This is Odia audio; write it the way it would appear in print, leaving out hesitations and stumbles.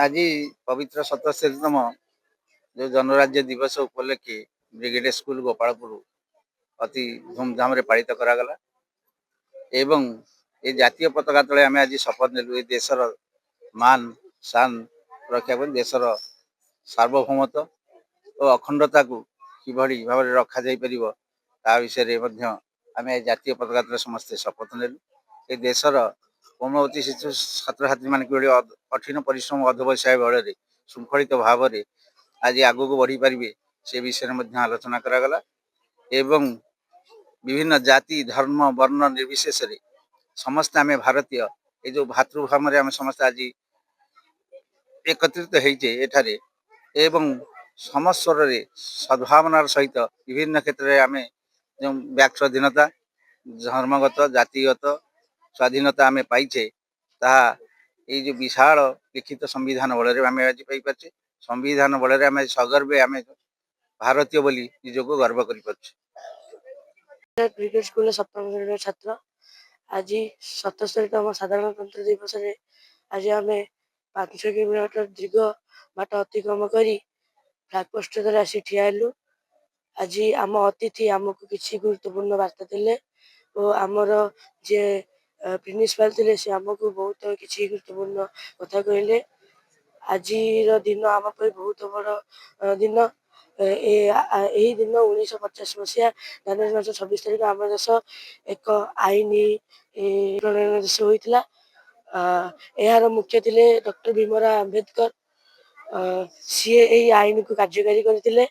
ଆଜି ପବିତ୍ର 77ତମ ଯେଉଁ ଜନରାଜ୍ୟ ଦିବସ ଉପଲକ୍ଷେ ବ୍ରିଗେଡ୍ ସ୍କୁଲ ଗୋପାଳପୁର ଅତି ଧୁମଧାମରେ ପାଳିତ କରାଗଲା ଏବଂ ଏ ଜାତୀୟ ପତାକା ତଳେ ଆମେ ଆଜି ଶପଥ ନେଲୁ ଏ ଦେଶର ମାନ ଶାନ ରକ୍ଷା କରି ଦେଶର ସାର୍ବଭୌମତ୍ୱ ଓ ଅଖଣ୍ଡତାକୁ କିଭଳି ଭାବରେ ରଖାଯାଇପାରିବ ତା ବିଷୟରେ ମଧ୍ୟ ଆମେ ଜାତୀୟ ପତାକା ତଳେ ସମସ୍ତେ ଶପଥ ନେଲୁ। ଏ ଦେଶର କୋମଳମତି ଶିଶୁ ଛାତ୍ରଛାତ୍ରୀମାନେ କିଭଳି କଠିନ ପରିଶ୍ରମ ଅଧ୍ୟବସାୟ ବଳରେ ଶୃଙ୍ଖଳିତ ଭାବରେ ଆଜି ଆଗକୁ ବଢ଼ିପାରିବେ ସେ ବିଷୟରେ ମଧ୍ୟ ଆଲୋଚନା କରାଗଲା ଏବଂ ବିଭିନ୍ନ ଜାତି ଧର୍ମ ବର୍ଣ୍ଣ ନିର୍ବିଶେଷରେ ସମସ୍ତେ ଆମେ ଭାରତୀୟ ଏ ଯେଉଁ ଭାତୃଭାବରେ ଆମେ ସମସ୍ତେ ଆଜି ଏକତ୍ରିତ ହେଇଛେ ଏଠାରେ ଏବଂ ସମସ୍ୱରରେ ସଦ୍ଭାବନାର ସହିତ ବିଭିନ୍ନ କ୍ଷେତ୍ରରେ ଆମେ ଯେଉଁ ବ୍ୟାକ୍ ସ୍ୱାଧୀନତା ଧର୍ମଗତ ଜାତିଗତ ସ୍ୱାଧୀନତା ଆମେ ପାଇଛେ ତାହା ଏଇ ଯେଉଁ ବିଶାଳ ଲିଖିତ ସମ୍ବିଧାନ ବଳରେ ଆମେ ଆଜି ପାଇପାରୁଛେ। ସମ୍ବିଧାନ ବଳରେ ଆମେ ସଗର୍ବେ ଆମେ ଭାରତୀୟ ବୋଲି ନିଜକୁ ଗର୍ବ କରିପାରୁଛେ। ବ୍ରିଗେଡ୍ ସ୍କୁଲର ସପ୍ତମ ଶ୍ରେଣୀର ଛାତ୍ର। ଆଜି 77ତମ ସାଧାରଣତନ୍ତ୍ର ଦିବସରେ ଆଜି ଆମେ 5 କିଲୋମିଟର ଦୀର୍ଘ ବାଟ ଅତିକ୍ରମ କରି ଫ୍ଲାଗ ପୋଷ୍ଟରେ ଆସି ଠିଆ ହେଲୁ। ଆଜି ଆମ ଅତିଥି ଆମକୁ କିଛି ଗୁରୁତ୍ୱପୂର୍ଣ୍ଣ ବାର୍ତ୍ତା ଦେଲେ ଓ ଆମର ଯିଏ ପ୍ରିନ୍ସିପାଲ ଥିଲେ ସେ ଆମକୁ ବହୁତ କିଛି ଗୁରୁତ୍ୱପୂର୍ଣ୍ଣ କଥା କହିଲେ। ଆଜିର ଦିନ ଆମ ପାଇଁ ବହୁତ ବଡ଼ ଦିନ। ଏହି ଦିନ 1950 ମସିହା ଜାନୁଆରୀ ମାସ 26 ତାରିଖ ଆମ ଦେଶ ଏକ ଆଇନ ପ୍ରଣୟନ ଦେଶ ହୋଇଥିଲା। ଏହାର ମୁଖ୍ୟ ଥିଲେ ଡକ୍ଟର ଭୀମରାव ଆମ୍ବେଦକର। ସିଏ ଏହି ଆଇନକୁ କାର୍ଯ୍ୟକାରୀ କରିଥିଲେ